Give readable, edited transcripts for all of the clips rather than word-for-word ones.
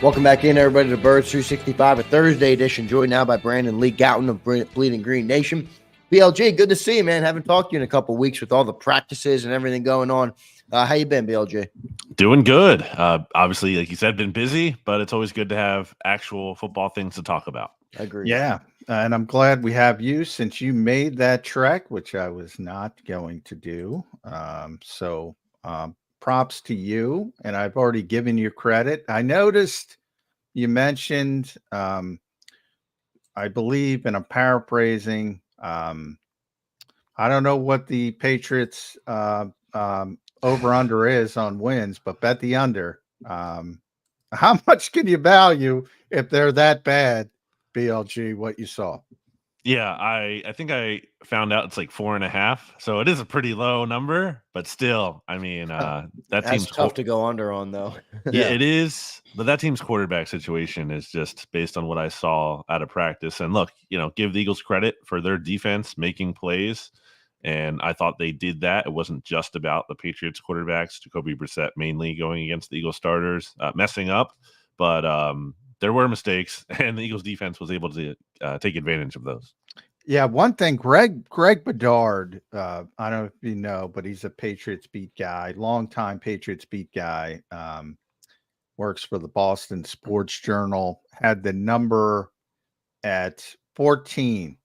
Welcome back in, everybody, to Birds 365, a Thursday edition, joined now by Brandon Lee Gouton of Bleeding Green Nation. BLG, good to see you, man. Haven't talked to you in a couple of weeks with all the practices and everything going on. How you been, BLG? Doing good. Obviously, like you said, been busy, but it's always good to have actual football things to talk about. Agreed. Yeah, and I'm glad we have you since you made that trek, which I was not going to do. Props to you, and I've already given you credit. I noticed you mentioned, I believe, and I'm paraphrasing, I don't know what the Patriots over-under is on wins, but bet the under. How much can you value if they're that bad, BLG, what you saw? Yeah, I think I found out it's like 4.5, so it is a pretty low number, but still, I mean, that team's tough to go under on, though. Yeah, it is, but that team's quarterback situation is just based on what I saw out of practice. And look, give the Eagles credit for their defense making plays, and I thought they did that. It wasn't just about the Patriots quarterbacks, Jacoby Brissett mainly going against the Eagles starters, messing up, but there were mistakes, and the Eagles defense was able to take advantage of those. Yeah, one thing, Greg Bedard, I don't know if you know, but he's a Patriots beat guy, longtime Patriots beat guy, works for the Boston Sports Journal, had the number at 14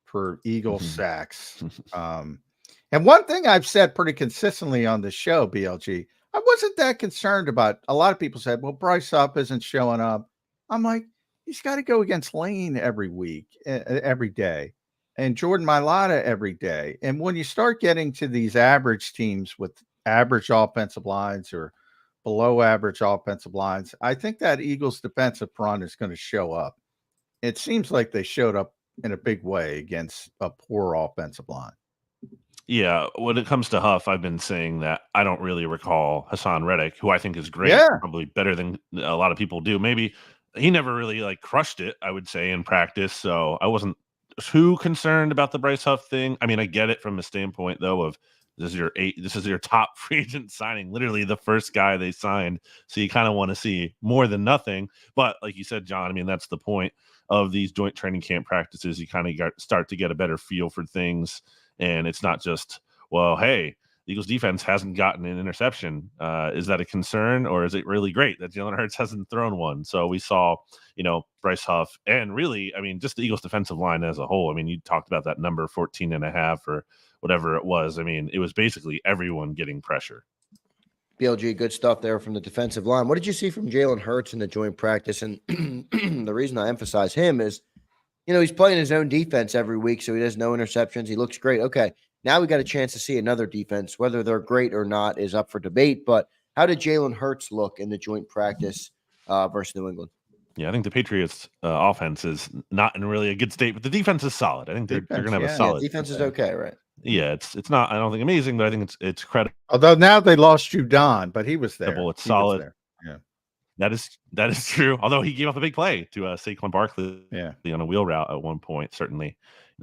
for Eagles sacks. And one thing I've said pretty consistently on the show, BLG, I wasn't that concerned about. A lot of people said, well, Bryce Huff isn't showing up. I'm like, he's got to go against Lane every week, every day, and Jordan Mailata every day. And when you start getting to these average teams with average offensive lines or below average offensive lines, I think that Eagles defensive front is going to show up. It seems like they showed up in a big way against a poor offensive line. Yeah, when it comes to Huff, I've been saying that I don't really recall Hassan Reddick, who I think is great, probably better than a lot of people do. Maybe he never really crushed it, I would say, in practice. So I wasn't too concerned about the Bryce Huff thing. I mean, I get it from a standpoint though of this is your top free agent signing, literally the first guy they signed. So you kind of want to see more than nothing. But like you said, John, I mean, that's the point of these joint training camp practices. You kind of start to get a better feel for things. And it's not just, well, hey, the Eagles defense hasn't gotten an interception. Is that a concern, or is it really great that Jalen Hurts hasn't thrown one? So we saw, Bryce Huff, and really, I mean, just the Eagles defensive line as a whole. I mean, you talked about that number 14.5 or whatever it was. I mean, it was basically everyone getting pressure. BLG, good stuff there from the defensive line. What did you see from Jalen Hurts in the joint practice? And the reason I emphasize him is, he's playing his own defense every week, so he has no interceptions. He looks great. Okay. Now we got a chance to see another defense. Whether they're great or not is up for debate. But how did Jalen Hurts look in the joint practice versus New England? Yeah, I think the Patriots' offense is not in really a good state, but the defense is solid. I think they're going to have a solid defense. Is okay, right? Yeah, it's not. I don't think amazing, but I think it's credible. Although now they lost Judon, but he was there. It's solid. Yeah, that is true. Although he gave up a big play to Saquon Barkley, on a wheel route at one point. Certainly,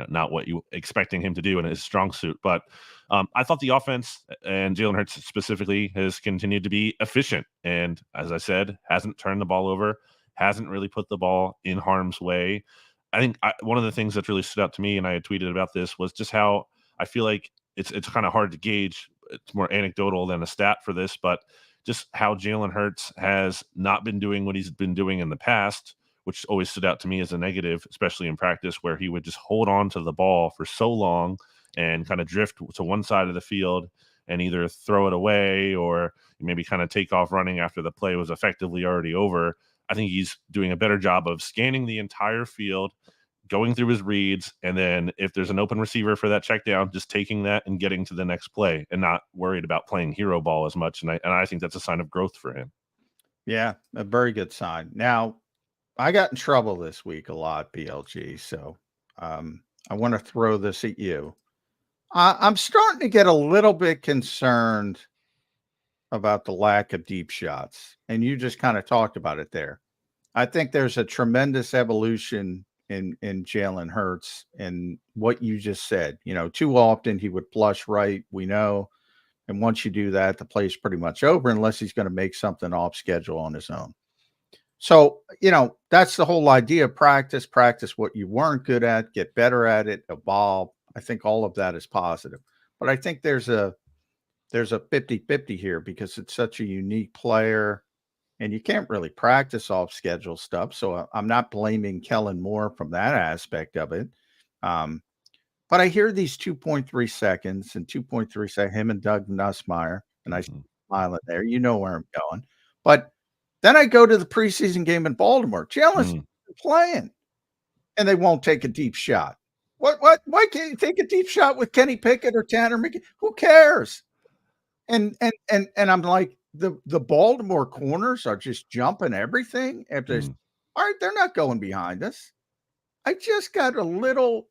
not what you expecting him to do in his strong suit. But I thought the offense and Jalen Hurts specifically has continued to be efficient, and as I said, hasn't turned the ball over, hasn't really put the ball in harm's way. I think one of the things that really stood out to me, and I had tweeted about this, was just how I feel like it's kind of hard to gauge. It's more anecdotal than a stat for this, but just how Jalen Hurts has not been doing what he's been doing in the past, which always stood out to me as a negative, especially in practice, where he would just hold on to the ball for so long and kind of drift to one side of the field and either throw it away or maybe kind of take off running after the play was effectively already over. I think he's doing a better job of scanning the entire field, going through his reads, and then if there's an open receiver for that check down, just taking that and getting to the next play and not worried about playing hero ball as much. And I think that's a sign of growth for him. Yeah, a very good sign. Now, I got in trouble this week a lot, BLG, so I want to throw this at you. I'm starting to get a little bit concerned about the lack of deep shots, and you just kind of talked about it there. I think there's a tremendous evolution in Jalen Hurts and what you just said. Too often he would flush right, we know. And once you do that, the play's pretty much over unless he's going to make something off schedule on his own. So, that's the whole idea of practice what you weren't good at, get better at it, evolve. I think all of that is positive. But I think there's a 50-50 here because it's such a unique player and you can't really practice off schedule stuff. So I'm not blaming Kellen Moore from that aspect of it. But I hear these 2.3 seconds and 2.3 seconds, him and Doug Nussmeier, and I smiling there. You know where I'm going. But then I go to the preseason game in Baltimore. Jalen's playing, and they won't take a deep shot. What? Why can't you take a deep shot with Kenny Pickett or Tanner McKee? Who cares? And I'm like, the Baltimore corners are just jumping everything. After all right, they're not going behind us. I just got a little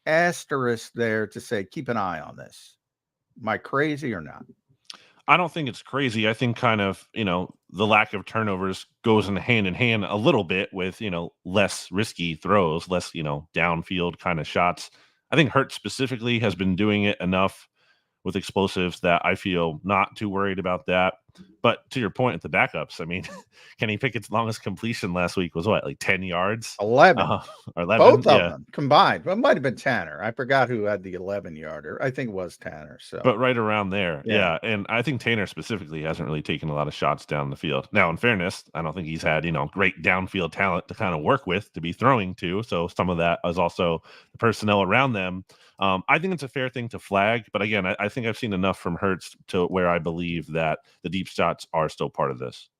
asterisk there to say, keep an eye on this. Am I crazy or not? I don't think it's crazy. I think kind of, the lack of turnovers goes in hand a little bit with, less risky throws, less, downfield kind of shots. I think Hurts specifically has been doing it enough with explosives that I feel not too worried about that. But to your point at the backups, I mean, Kenny Pickett's longest completion last week was what, like 10 yards? 11. Or 11. Both of them combined. Well, it might have been Tanner. I forgot who had the 11-yarder. I think it was Tanner. So, but right around there. Yeah. And I think Tanner specifically hasn't really taken a lot of shots down the field. Now, in fairness, I don't think he's had, great downfield talent to kind of work with, to be throwing to. So some of that is also the personnel around them. I think it's a fair thing to flag, but again, I think I've seen enough from Hurts to where I believe that the deep shots are still part of this.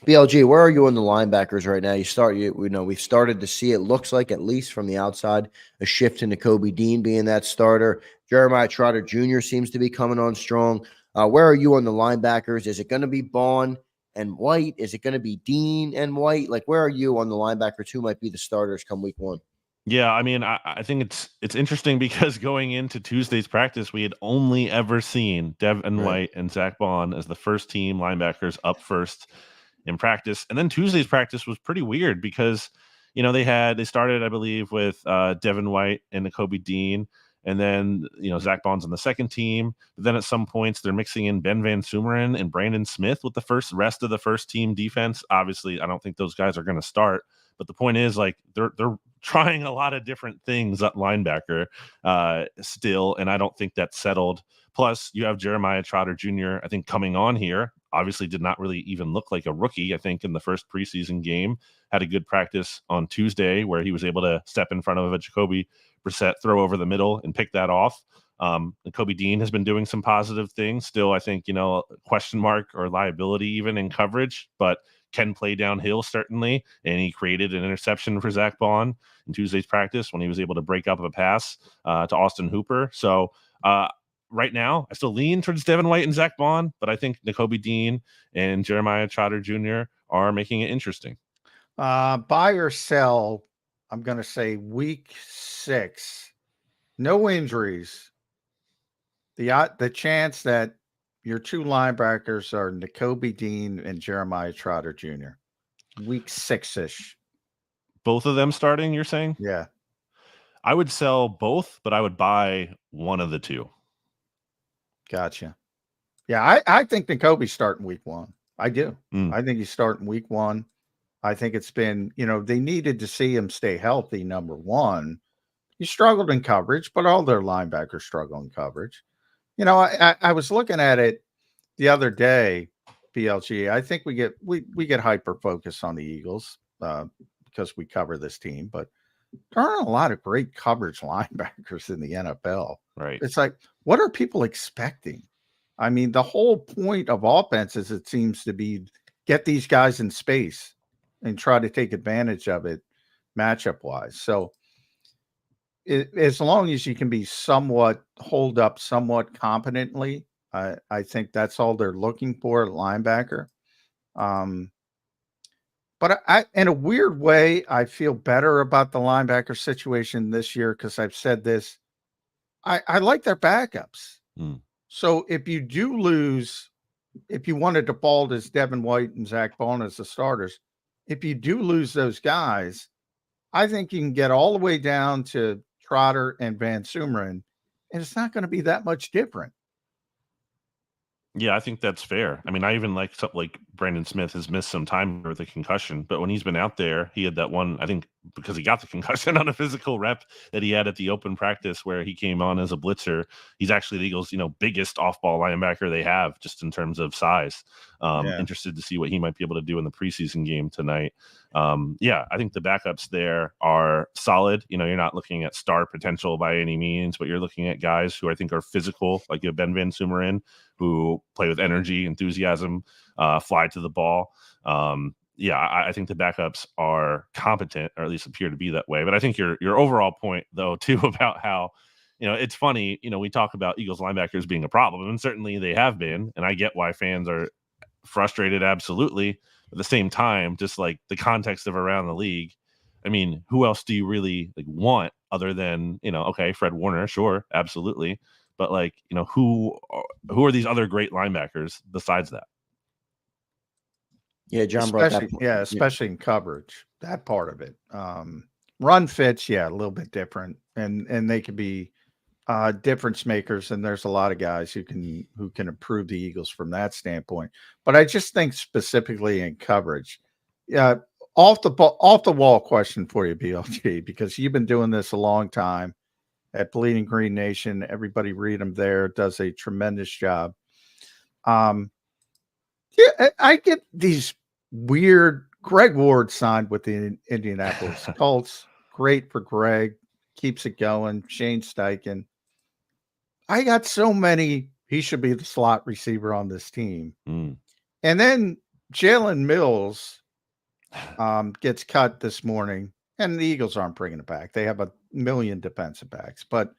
BLG, where are you on the linebackers right now? We've started to see, it looks like, at least from the outside, a shift into Kobe Dean being that starter. Jeremiah Trotter Jr. seems to be coming on strong. Where are you on the linebackers? Is it going to be Bond and White? Is it going to be Dean and White? Like, where are you on the linebackers? Who might be the starters come week one? Yeah, I mean, I think it's interesting because going into Tuesday's practice, we had only ever seen Devin White and Zach Bond as the first team linebackers up first in practice. And then Tuesday's practice was pretty weird because, they started, I believe, with Devin White and Nakobe Dean. And then, Zach Bond's on the second team. But then at some points, they're mixing in Ben Van Sumeren and Brandon Smith with the rest of the first team defense. Obviously, I don't think those guys are going to start. But the point is, like, they're trying a lot of different things at linebacker still, and I don't think that's settled. Plus, you have Jeremiah Trotter Jr., I think, coming on here. Obviously did not really even look like a rookie, I think, in the first preseason game. Had a good practice on Tuesday where he was able to step in front of a Jacoby Brissett, throw over the middle, and pick that off. Kobe Dean has been doing some positive things. Still, I think, question mark or liability even in coverage, but can play downhill, certainly. And he created an interception for Zach Bond in Tuesday's practice when he was able to break up a pass to Austin Hooper. So right now, I still lean towards Devin White and Zach Bond, but I think Nakobe Dean and Jeremiah Trotter Jr. are making it interesting. Buy or sell, I'm going to say week 6, no injuries. The chance that your two linebackers are Nakobe Dean and Jeremiah Trotter Jr. Week 6-ish. Both of them starting, you're saying? Yeah. I would sell both, but I would buy one of the two. Gotcha. Yeah, I think Nakobe's starting week 1. I do. I think he's starting week 1. I think it's been, they needed to see him stay healthy, number one. He struggled in coverage, but all their linebackers struggle in coverage. I was looking at it the other day, BLG. I think we get hyper focused on the Eagles because we cover this team, but there aren't a lot of great coverage linebackers in the NFL. Right. It's like, what are people expecting? I mean, the whole point of offenses, it seems to be, get these guys in space and try to take advantage of it matchup wise. So as long as you can be somewhat hold up somewhat competently, I think that's all they're looking for at linebacker. But I, in a weird way, I feel better about the linebacker situation this year because I've said this. I like their backups. So if you do lose, if you want to default as Devin White and Zach Bond as the starters, if you do lose those guys, I think you can get all the way down to Trotter and Van Sumeren, and it's not going to be that much different. Yeah, I think that's fair. I mean, I even like something like Brandon Smith has missed some time with a concussion, but when he's been out there, he had that one, I think because he got the concussion on a physical rep that he had at the open practice where he came on as a blitzer. He's actually the Eagles, biggest off-ball linebacker they have just in terms of size. Interested to see what he might be able to do in the preseason game tonight. Yeah, I think the backups there are solid. You're not looking at star potential by any means, but you're looking at guys who I think are physical, like you have Ben Van Sumeren, who play with energy, enthusiasm, fly to the ball. Yeah, I think the backups are competent, or at least appear to be that way. But I think your overall point, though, too, about how, it's funny, we talk about Eagles linebackers being a problem, and certainly they have been. And I get why fans are frustrated, absolutely. At the same time, just like the context of around the league, I mean, who else do you really want other than, okay, Fred Warner, sure, absolutely. But who are these other great linebackers besides that? Yeah, John brought that. Yeah, especially in coverage, that part of it. Run fits, yeah, a little bit different, and they could be difference makers. And there's a lot of guys who can improve the Eagles from that standpoint. But I just think specifically in coverage, yeah, off the wall question for you, BLG, because you've been doing this a long time. At Bleeding Green Nation, everybody read him there, does a tremendous job. Yeah, I get these weird. Greg Ward signed with the Indianapolis Colts. Great for Greg, keeps it going. Shane Steichen. I got so many. He should be the slot receiver on this team. And then Jalen Mills gets cut this morning, and the Eagles aren't bringing it back. They have 1 million defensive backs, but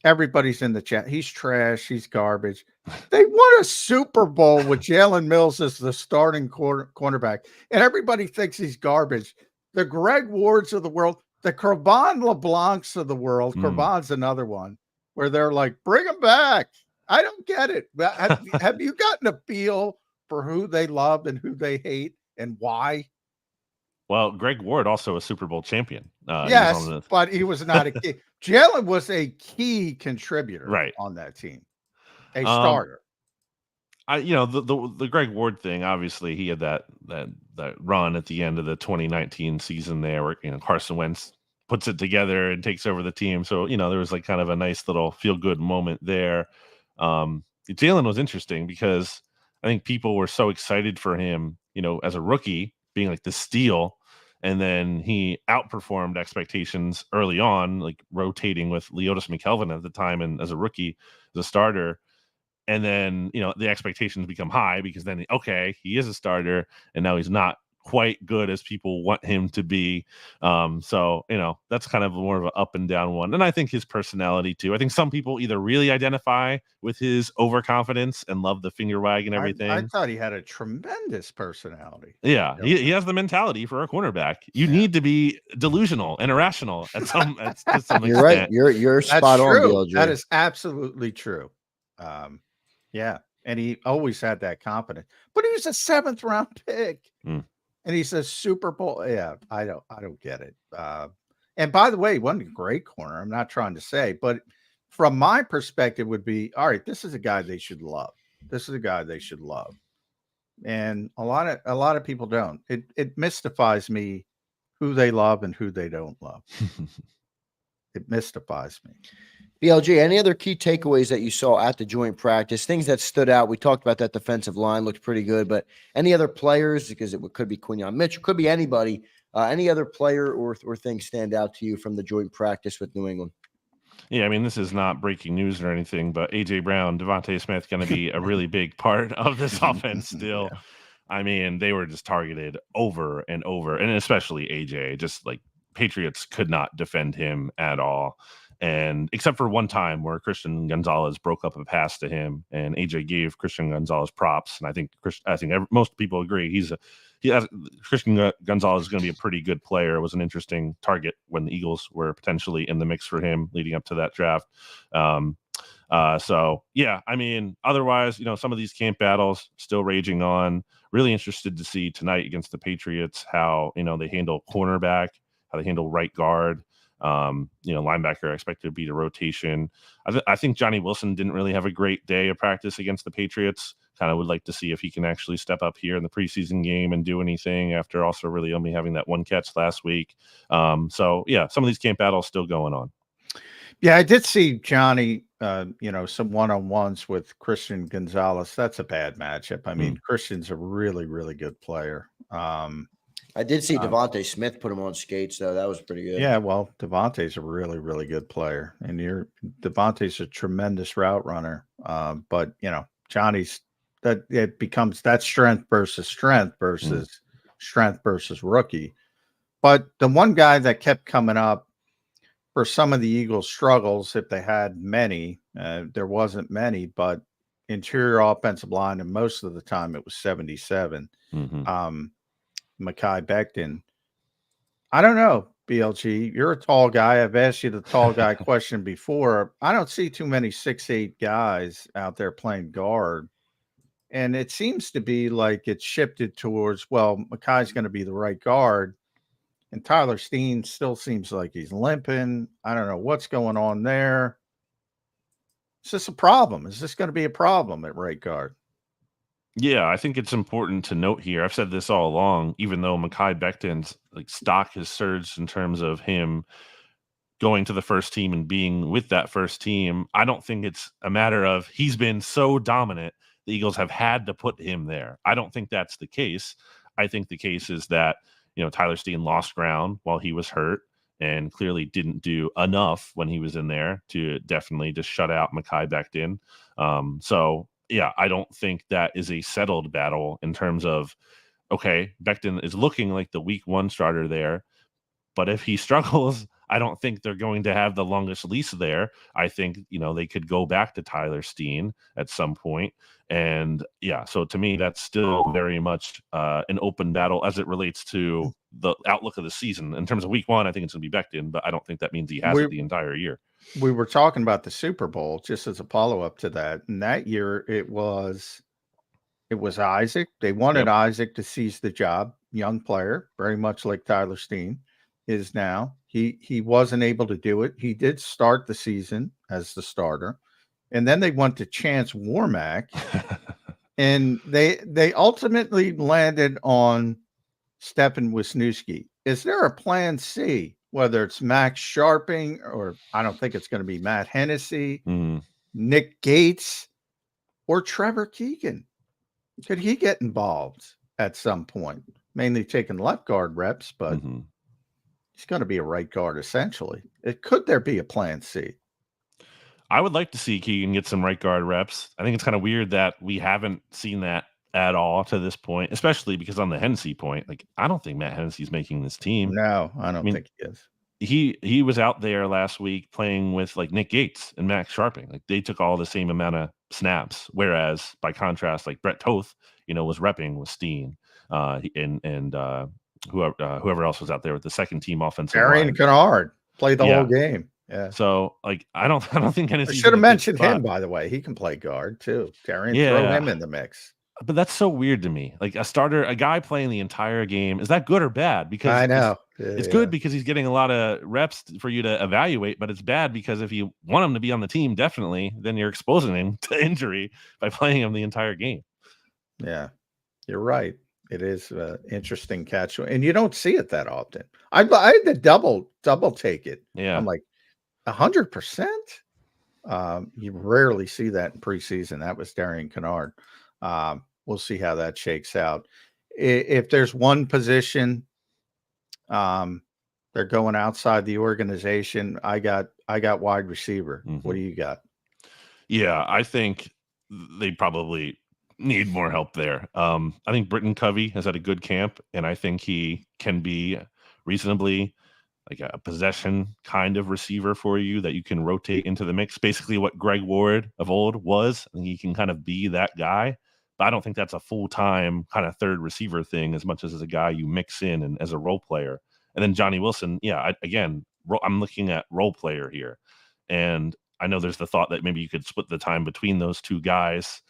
everybody's in the chat. He's trash. He's garbage. They won a Super Bowl with Jalen Mills as the starting cornerback, and everybody thinks he's garbage. The Greg Wards of the world, the Creban LeBlancs of the world. Creban's another one where they're like, bring him back. I don't get it. Have you gotten a feel for who they love and who they hate and why? Well, Greg Ward also a Super Bowl champion. Yes, but he was not a key. Jalen was a key contributor on that team, a starter. The Greg Ward thing. Obviously, he had that run at the end of the 2019 season there, where Carson Wentz puts it together and takes over the team. So there was like kind of a nice little feel good moment there. Jalen was interesting because I think people were so excited for him, as a rookie, being like the steal, and then he outperformed expectations early on, like rotating with Leotis McKelvin at the time, and as a rookie, as a starter. And then, the expectations become high because then, okay, he is a starter, and now he's not quite good as people want him to be. So, that's kind of more of an up and down one. And I think his personality too. I think some people either really identify with his overconfidence and love the finger wag and everything. I thought he had a tremendous personality. Yeah, he has the mentality for a cornerback. You need to be delusional and irrational to some extent. You're right. You're spot on, BLG. That is absolutely true. Yeah, and he always had that confidence. But he was a 7th round pick. And he's a Super Bowl. Yeah, I don't get it. And by the way, he wasn't a great corner. I'm not trying to say, but from my perspective would be, all right, this is a guy they should love. This is a guy they should love. And a lot of people don't. It mystifies me who they love and who they don't love. It mystifies me. BLG, any other key takeaways that you saw at the joint practice? Things that stood out? We talked about that defensive line looked pretty good, but any other players? Because it could be Quinyon Mitchell, could be anybody. Any other player or things stand out to you from the joint practice with New England? Yeah, I mean, this is not breaking news or anything, but A.J. Brown, Devontae Smith going to be a really big part of this offense still. Yeah. I mean, they were just targeted over and over, and especially A.J. Just like Patriots could not defend him at all. And except for one time where Christian Gonzalez broke up a pass to him, and AJ gave Christian Gonzalez props. And I think most people agree Christian Gonzalez is going to be a pretty good player. It was an interesting target when the Eagles were potentially in the mix for him leading up to that draft. So yeah, I mean, otherwise, some of these camp battles still raging on. Really interested to see tonight against the Patriots how they handle cornerback, how they handle right guard. Linebacker expected to be the rotation. I think Johnny Wilson didn't really have a great day of practice against the Patriots. Kind of would like to see if he can actually step up here in the preseason game and do anything after also really only having that one catch last week. So yeah, some of these camp battles still going on. Yeah, I did see Johnny, some one-on-ones with Christian Gonzalez. That's a bad matchup. I mean, Christian's a really, really good player. I did see Devontae Smith put him on skates, though. That was pretty good. Yeah, well, Devontae's a really, really good player, and Devontae's a tremendous route runner. But Johnny's it becomes that strength versus strength versus rookie. But the one guy that kept coming up for some of the Eagles' struggles, if they had many, there wasn't many, but interior offensive line, and most of the time it was 77. Mekhi Becton. I don't know, BLG. You're a tall guy. I've asked you the tall guy question before. I don't see too many 6'8" guys out there playing guard. And it seems to be like it's shifted towards, well, Mekhi's going to be the right guard. And Tyler Steen still seems like he's limping. I don't know what's going on there. Is this a problem? Is this going to be a problem at right guard? Yeah, I think it's important to note here. I've said this all along, even though Mekhi Becton's stock has surged in terms of him going to the first team and being with that first team. I don't think it's a matter of he's been so dominant, the Eagles have had to put him there. I don't think that's the case. I think the case is that, Tyler Steen lost ground while he was hurt and clearly didn't do enough when he was in there to definitely just shut out Mekhi Becton. So yeah, I don't think that is a settled battle in terms of, okay, Becton is looking like the week one starter there, but if he struggles, I don't think they're going to have the longest leash there. I think, they could go back to Tyler Steen at some point. And yeah, so to me, that's still very much an open battle as it relates to the outlook of the season. In terms of week one, I think it's going to be Becton, but I don't think that means he has it the entire year. We were talking about the Super Bowl just as a follow-up to that. And that year it was Isaac. They wanted Isaac to seize the job. Young player, very much like Tyler Steen is now. He wasn't able to do it. He did start the season as the starter. And then they went to Chance Warmack. And they ultimately landed on Stephen Wisniewski. Is there a plan C? Whether it's Max Sharping or I don't think it's going to be Matt Hennessy, Nick Gates, or Trevor Keegan. Could he get involved at some point? Mainly taking left guard reps, but he's going to be a right guard essentially. Could there be a plan C? I would like to see Keegan get some right guard reps. I think it's kind of weird that we haven't seen that at all to this point, especially because on the Hennessy point, I don't think Matt Hennessy's making this team. No, I don't think he is. He was out there last week playing with Nick Gates and Max Sharping. They took all the same amount of snaps, whereas by contrast, Brett Toth, was repping with Steen and whoever else was out there with the second team offensive line. Arian Kennard played the whole game. Yeah. So I don't think Hennessy. I should have mentioned him, by the way. He can play guard too. Darian, throw him in the mix. But that's so weird to me. A guy playing the entire game, is that good or bad? Because I know it's good because he's getting a lot of reps for you to evaluate, but it's bad because if you want him to be on the team, definitely, then you're exposing him to injury by playing him the entire game. Yeah, you're right. It is an interesting catch, and you don't see it that often. I had to double take it. Yeah, I'm like 100%. You rarely see that in preseason. That was Darian Kennard. We'll see how that shakes out. If there's one position, they're going outside the organization. I got wide receiver. What do you got? Yeah, I think they probably need more help there. I think Britton Covey has had a good camp, and I think he can be reasonably a possession kind of receiver for you that you can rotate into the mix. Basically what Greg Ward of old was. I think he can kind of be that guy, but I don't think that's a full-time kind of third receiver thing as much as a guy you mix in and as a role player. And then Johnny Wilson, I'm looking at role player here. And I know there's the thought that maybe you could split the time between those two guys.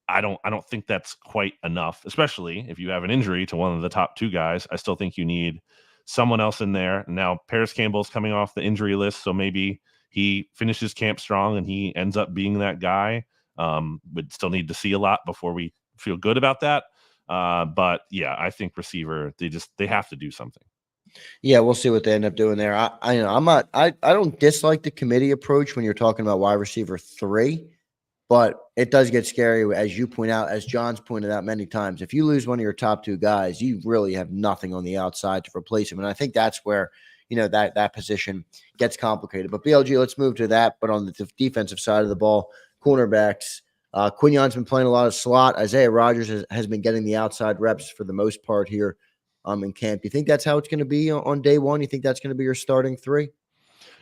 I don't think that's quite enough, especially if you have an injury to one of the top two guys. I still think you need someone else in there. Now, Paris Campbell's coming off the injury list, so maybe he finishes camp strong and he ends up being that guy. Would still need to see a lot before we feel good about that. But yeah, I think receiver, they have to do something. Yeah, we'll see what they end up doing there. I don't dislike the committee approach when you're talking about wide receiver 3, but it does get scary, as you point out, as John's pointed out many times. If you lose one of your top 2 guys, you really have nothing on the outside to replace him. And I think that's where, that position gets complicated. But BLG, let's move to that. But on the defensive side of the ball, cornerbacks, Quignon's been playing a lot of slot. Isaiah Rodgers has been getting the outside reps for the most part here in camp. You think that's how it's going to be on day one? You think that's going to be your starting 3?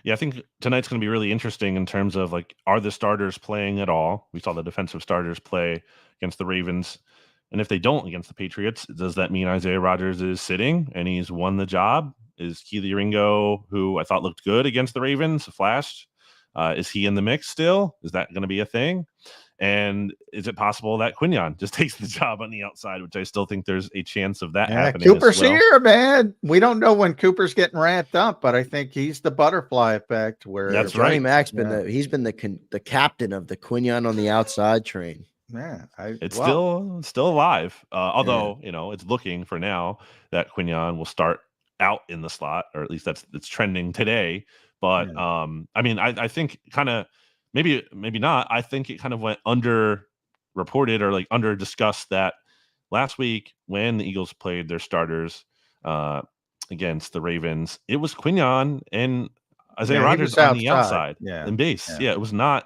Yeah, I think tonight's going to be really interesting in terms of, like, are the starters playing at all? We saw the defensive starters play against the Ravens. And if they don't against the Patriots, does that mean Isaiah Rodgers is sitting and he's won the job? Is Keely Ringo, who I thought looked good against the Ravens, flashed? Is he in the mix still? Is that going to be a thing? And is it possible that Quignon just takes the job on the outside, which I still think there's a chance of that happening? Cooper's here, man. We don't know when Cooper's getting ramped up, but I think he's the butterfly effect. Where that's Johnny right. Mac's been he's been the captain of the Quignon on the outside train. Yeah, it's still alive. Although it's looking for now that Quignon will start out in the slot, or at least it's trending today. But I think kind of. Maybe not. I think it kind of went under reported or like under discussed that last week when the Eagles played their starters against the Ravens, it was Quignon and Isaiah Rodgers on the outside in base. Yeah, it was not,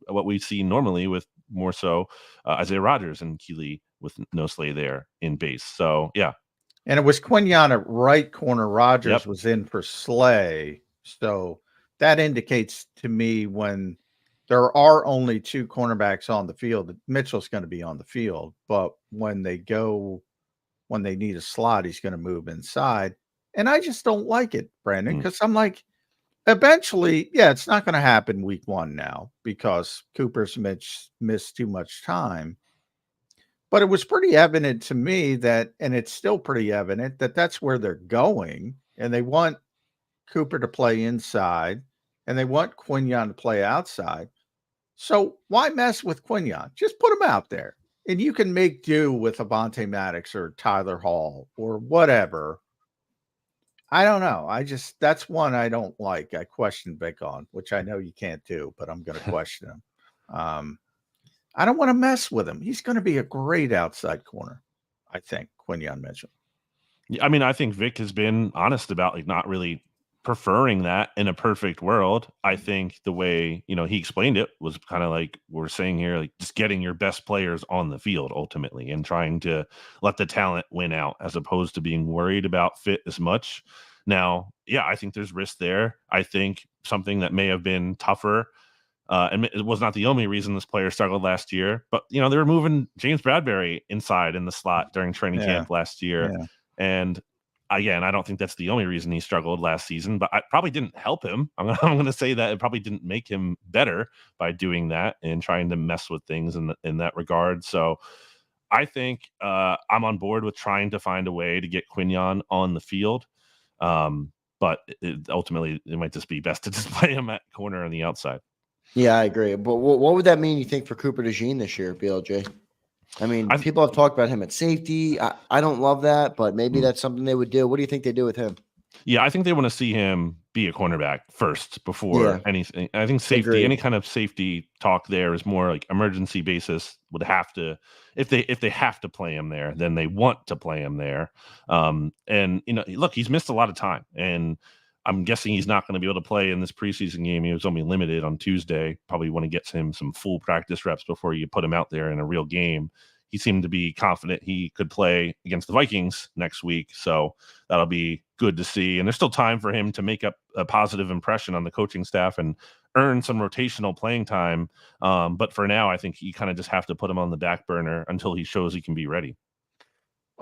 what we see normally with more so Isaiah Rodgers and Keely with no Slay there in base. So, yeah. And it was Quignon at right corner. Rodgers was in for Slay. So that indicates to me when there are only 2 cornerbacks on the field, Mitchell's going to be on the field, but when they need a slot, he's going to move inside. And I just don't like it, Brandon, because I'm like, eventually, it's not going to happen week 1 now because Cooper's missed too much time. But it was pretty evident to me that, and it's still pretty evident that that's where they're going. And they want Cooper to play inside and they want Quignon to play outside. So why mess with Quignon? Just put him out there and you can make do with Avonte Maddox or Tyler Hall or whatever. I don't know. That's one I don't like. I question Vic on, which I know you can't do, but I'm going to question him. I don't want to mess with him. He's going to be a great outside corner, I think, Quignon Mitchell. I mean, I think Vic has been honest about like not really preferring that in a perfect world. I think the way, he explained it was kind of like we're saying here, like just getting your best players on the field ultimately and trying to let the talent win out as opposed to being worried about fit as much. Now, I think there's risk there. I think something that may have been tougher, and it was not the only reason this player struggled last year, but they were moving James Bradbury inside in the slot during training camp last year. Yeah. And again, I don't think that's the only reason he struggled last season, but it probably didn't help him. I'm going to say that it probably didn't make him better by doing that and trying to mess with things in that regard. So I think I'm on board with trying to find a way to get Quignon on the field. But ultimately, it might just be best to just play him at corner on the outside. Yeah, I agree. But what would that mean, you think, for Cooper DeJean this year, BLJ? I mean, people have talked about him at safety. I don't love that, but maybe that's something they would do. What do you think they do with him? Yeah, I think they want to see him be a cornerback first before anything. I think safety, any kind of safety talk there is more like emergency basis. Would have to, if they have to play him there, then they want to play him there. And look, he's missed a lot of time, and I'm guessing he's not going to be able to play in this preseason game. He was only limited on Tuesday. Probably want to get him some full practice reps before you put him out there in a real game. He seemed to be confident he could play against the Vikings next week. So that'll be good to see. And there's still time for him to make up a positive impression on the coaching staff and earn some rotational playing time. But for now, I think you kind of just have to put him on the back burner until he shows he can be ready.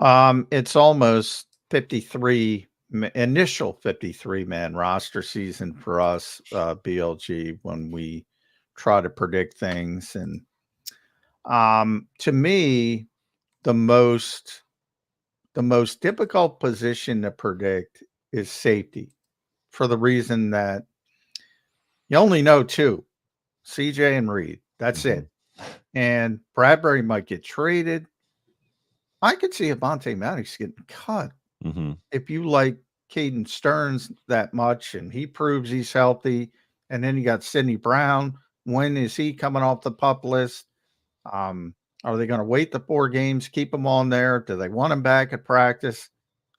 It's almost 53 initial 53-man roster season for us, BLG, when we try to predict things. And to me, the most difficult position to predict is safety, for the reason that you only know two, CJ and Reed. That's it. And Bradbury might get traded. I could see Avonte Maddox getting cut if you like Caden Stearns that much and he proves he's healthy. And then you got Sidney Brown. When is he coming off the PUP list? Are they going to wait the 4 games, keep him on there? Do they want him back at practice?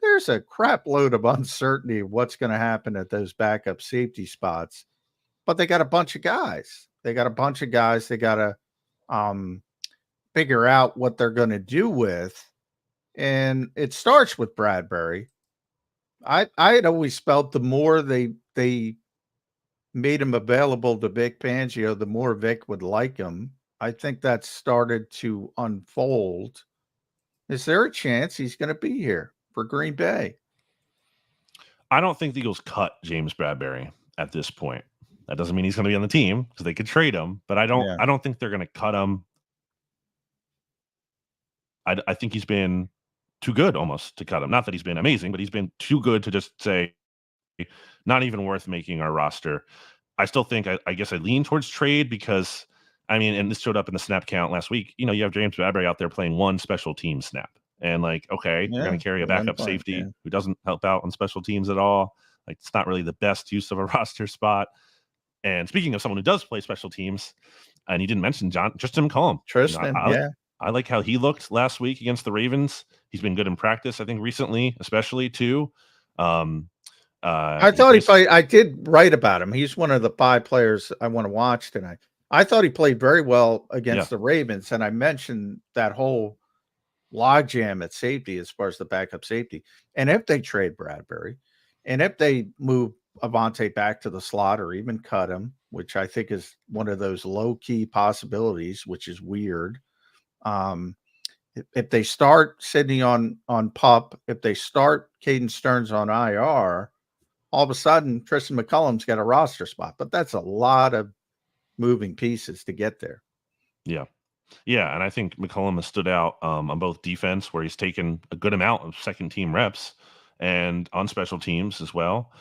There's a crap load of uncertainty of what's going to happen at those backup safety spots. But they got a bunch of guys. They got to figure out what they're going to do with. And it starts with Bradbury. I had always felt the more they made him available to Vic Fangio, the more Vic would like him. I think that started to unfold. Is there a chance he's going to be here for Green Bay? I don't think the Eagles cut James Bradbury at this point. That doesn't mean he's going to be on the team because they could trade him, but I don't think they're going to cut him. I think he's been too good almost to cut him. Not that he's been amazing, but he's been too good to just say, not even worth making our roster. I still think, I guess I lean towards trade because, I mean, and this showed up in the snap count last week. You know, you have James Bradbury out there playing 1 special team snap. And like, okay, you're going to carry a backup safety who doesn't help out on special teams at all. Like, it's not really the best use of a roster spot. And speaking of someone who does play special teams, and you didn't mention Tristan McCollum. Tristan, I like how he looked last week against the Ravens. He's been good in practice, I think, recently, especially too. I thought he played. I did write about him. He's one of the 5 players I want to watch tonight. I thought he played very well against the Ravens, and I mentioned that whole logjam at safety as far as the backup safety. And if they trade Bradbury, and if they move Avonte back to the slot or even cut him, which I think is one of those low-key possibilities, which is weird. If they start Sidney on PUP, if they start Caden Stearns on IR, all of a sudden Tristan McCollum's got a roster spot. But that's a lot of moving pieces to get there. Yeah. Yeah, and I think McCollum has stood out on both defense, where he's taken a good amount of second-team reps, and on special teams as well.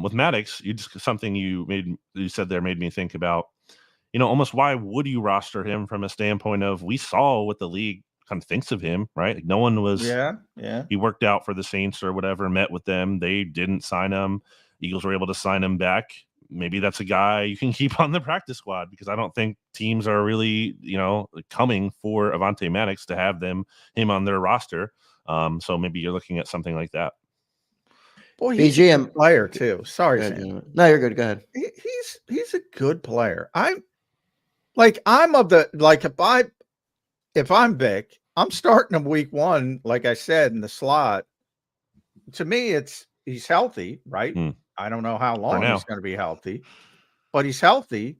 With Maddox, something you said there made me think about, you know, almost why would you roster him from a standpoint of, we saw what the league kind of thinks of him, right? Like, no one was, he worked out for the Saints or whatever, met with them. They didn't sign him. Eagles were able to sign him back. Maybe that's a guy you can keep on the practice squad, because I don't think teams are really, you know, coming for Avonte Maddox to have him on their roster. So maybe you're looking at something like that. Boy, he's a good player too. Sorry, Sam. No, you're good. Go ahead. He's a good player. I'm of the, like, if I'm Vic, I'm starting him week 1, like I said, in the slot. To me, he's healthy, right? I don't know how long he's going to be healthy, but he's healthy.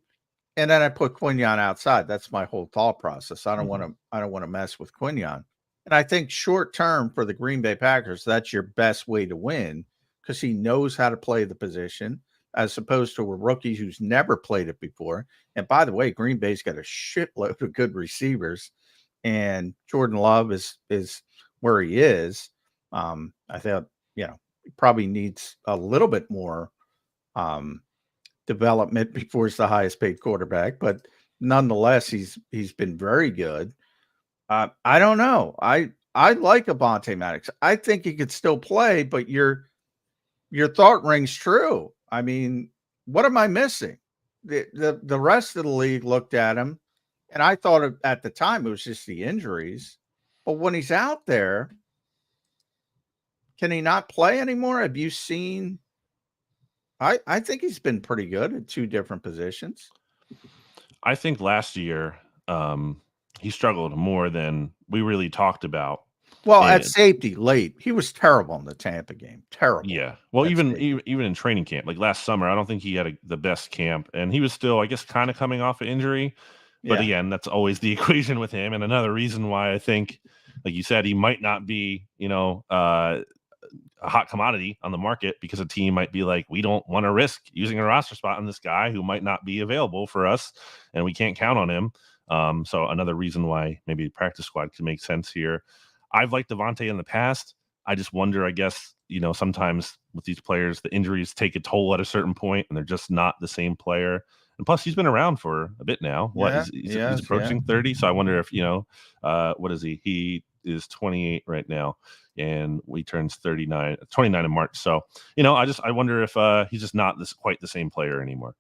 And then I put Quinyon outside. That's my whole thought process. I don't want to mess with Quinyon. And I think short term for the Green Bay Packers, that's your best way to win, because he knows how to play the position, as opposed to a rookie who's never played it before. And by the way, Green Bay's got a shitload of good receivers, and Jordan Love is where he is. I thought, you know, he probably needs a little bit more development before he's the highest paid quarterback, but nonetheless, he's been very good. I don't know. I like Avonte Maddox. I think he could still play, but your thought rings true. I mean, what am I missing? The rest of the league looked at him, and I thought at the time it was just the injuries. But when he's out there, can he not play anymore? Have you seen? I think he's been pretty good at 2 different positions. I think last year he struggled more than we really talked about. Well, at safety late, he was terrible in the Tampa game. Terrible. Yeah. Well, even in training camp, like last summer, I don't think he had the best camp, and he was still, I guess, kind of coming off an injury. But again, that's always the equation with him. And another reason why I think, like you said, he might not be, you know, a hot commodity on the market, because a team might be like, we don't want to risk using a roster spot on this guy who might not be available for us, and we can't count on him. So another reason why maybe practice squad could make sense here. I've liked Avonte in the past. I just wonder, I guess, sometimes with these players, the injuries take a toll at a certain point and they're just not the same player. And plus, he's been around for a bit now. He's approaching 30. So I wonder if, what is he? He is 28 right now, and we turns 29 in March. So, I wonder if he's just not quite the same player anymore.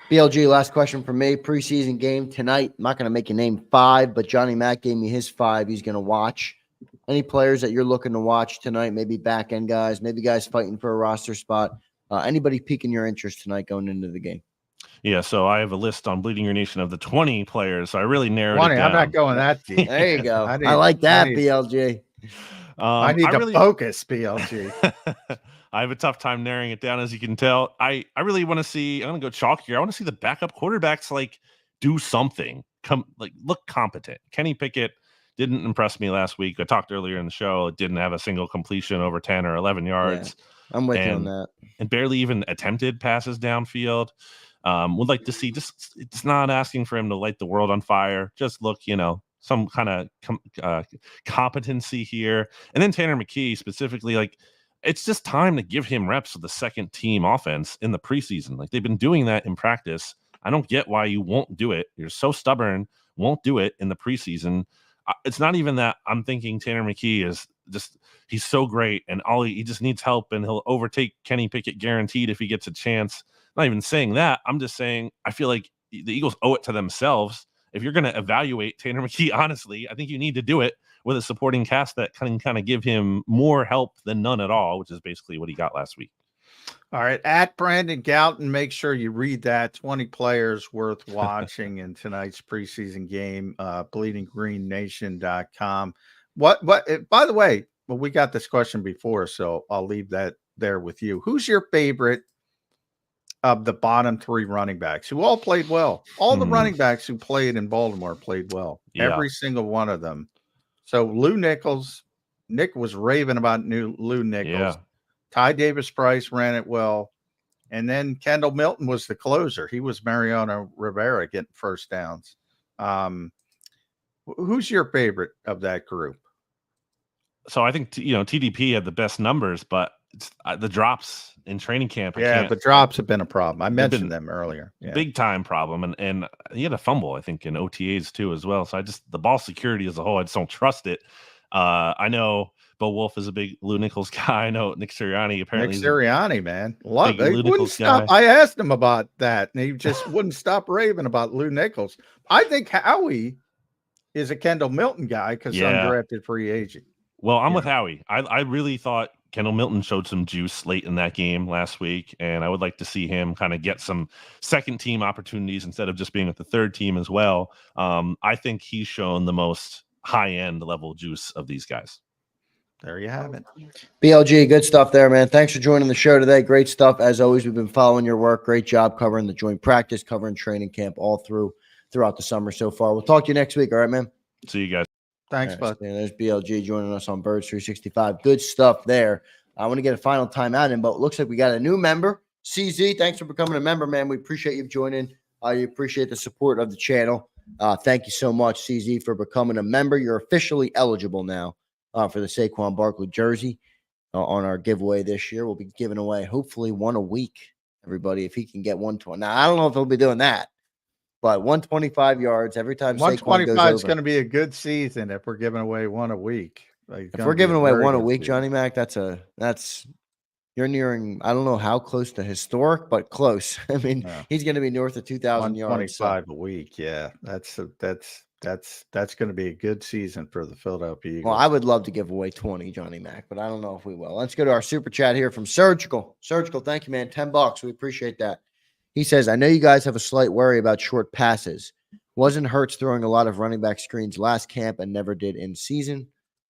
BLG, last question for me. Preseason game tonight. I'm not going to make you name 5, but Johnny Mack gave me his 5 he's going to watch. Any players that you're looking to watch tonight? Maybe back end guys, maybe guys fighting for a roster spot. Anybody piquing your interest tonight going into the game? Yeah, so I have a list on Bleeding Your Nation of the 20 players. So I really narrowed 20, it down. I'm not going that deep. There you go. I like that, BLG. I need to focus, BLG. I have a tough time narrowing it down, as you can tell. I really want to see. I'm going to go chalk here. I want to see the backup quarterbacks do something. Look competent. Kenny Pickett didn't impress me last week. I talked earlier in the show. It didn't have a single completion over 10 or 11 yards. Yeah, I'm with you on that. And barely even attempted passes downfield. Would like to see it's not asking for him to light the world on fire. Just look, some kind of competency here. And then Tanner McKee specifically, it's just time to give him reps with the second team offense in the preseason. They've been doing that in practice. I don't get why you won't do it. You're so stubborn, won't do it in the preseason. It's not even that I'm thinking Tanner McKee is he's so great and he just needs help and he'll overtake Kenny Pickett guaranteed if he gets a chance. Not even saying that. I'm just saying I feel like the Eagles owe it to themselves. If you're going to evaluate Tanner McKee, honestly, I think you need to do it with a supporting cast that can kind of give him more help than none at all, which is basically what he got last week. All right. At Brandon Gouton, make sure you read that. 20 players worth watching in tonight's preseason game, bleedinggreennation.com. By the way, we got this question before, so I'll leave that there with you. Who's your favorite of the bottom 3 running backs who all played well? All the running backs who played in Baltimore played well. Yeah. Every single one of them. So Lou Nichols, Nick was raving about Lou Nichols. Yeah. Ty Davis-Price ran it well. And then Kendall Milton was the closer. He was Mariano Rivera getting first downs. Who's your favorite of that group? So I think, TDP had the best numbers, but the drops in training camp. The drops have been a problem. I mentioned them earlier. Yeah. Big time problem. And he had a fumble, I think, in OTAs too as well. So the ball security as a whole, I just don't trust it. I know Bo Wolf is a big Lou Nichols guy. I know Nick Sirianni apparently. Nick Sirianni, man. Love it. He wouldn't stop. I asked him about that, and he just wouldn't stop raving about Lou Nichols. I think Howie is a Kendall Milton guy because undrafted free agent. Well, I'm with Howie. I really thought Kendall Milton showed some juice late in that game last week, and I would like to see him kind of get some second team opportunities instead of just being with the third team as well. I think he's shown the most high-end level juice of these guys. There you have it. BLG, good stuff there, man. Thanks for joining the show today. Great stuff. As always, we've been following your work. Great job covering the joint practice, covering training camp all throughout the summer so far. We'll talk to you next week. All right, man? See you guys. Thanks, bud. There's BLG joining us on Birds 365. Good stuff there. I want to get a final timeout in, but it looks like we got a new member. CZ, thanks for becoming a member, man. We appreciate you joining. I appreciate the support of the channel. Thank you so much, CZ, for becoming a member. You're officially eligible now for the Saquon Barkley jersey on our giveaway this year. We'll be giving away hopefully one a week, everybody, if he can get 120. Now, I don't know if he'll be doing that, but 125 yards every time 125 is going to be a good season if we're giving away one a week. If we're giving away one a week, Johnny Mac, that's you're nearing, I don't know how close to historic, but close. I mean, he's going to be north of 2,000 yards. 125 a week. Yeah, that's going to be a good season for the Philadelphia Eagles. Well, I would love to give away 20, Johnny Mac, but I don't know if we will. Let's go to our super chat here from Surgical. Surgical, thank you, man. $10. We appreciate that. He says, I know you guys have a slight worry about short passes. Wasn't Hurts throwing a lot of running back screens last camp and never did in season?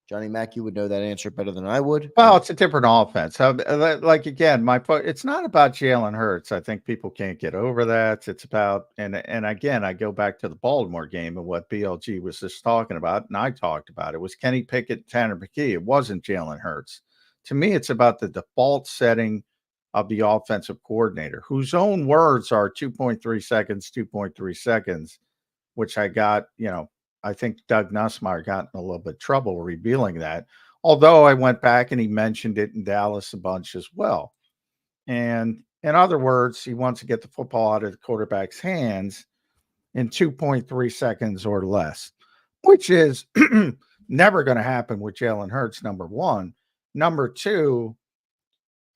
Johnny Mac, you would know that answer better than I would. Well, it's a different offense. Again, it's not about Jalen Hurts. I think people can't get over that. It's about, and again, I go back to the Baltimore game and what BLG was just talking about, and I talked about. It was Kenny Pickett, Tanner McKee. It wasn't Jalen Hurts. To me, it's about the default setting of the offensive coordinator, whose own words are 2.3 seconds, which I got, I think Doug Nussmeier got in a little bit of trouble revealing that. Although I went back and he mentioned it in Dallas a bunch as well. And in other words, he wants to get the football out of the quarterback's hands in 2.3 seconds or less, which is never going to happen with Jalen Hurts, number one. Number two,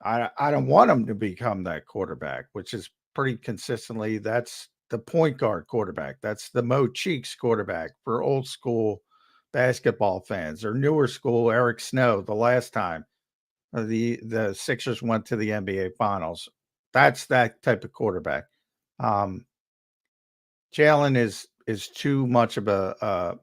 I don't want him to become that quarterback, which is pretty consistently, that's the point guard quarterback. That's the Mo Cheeks quarterback for old school basketball fans, or newer school Eric Snow the last time the Sixers went to the NBA Finals. That's that type of quarterback. Jalen is too much of a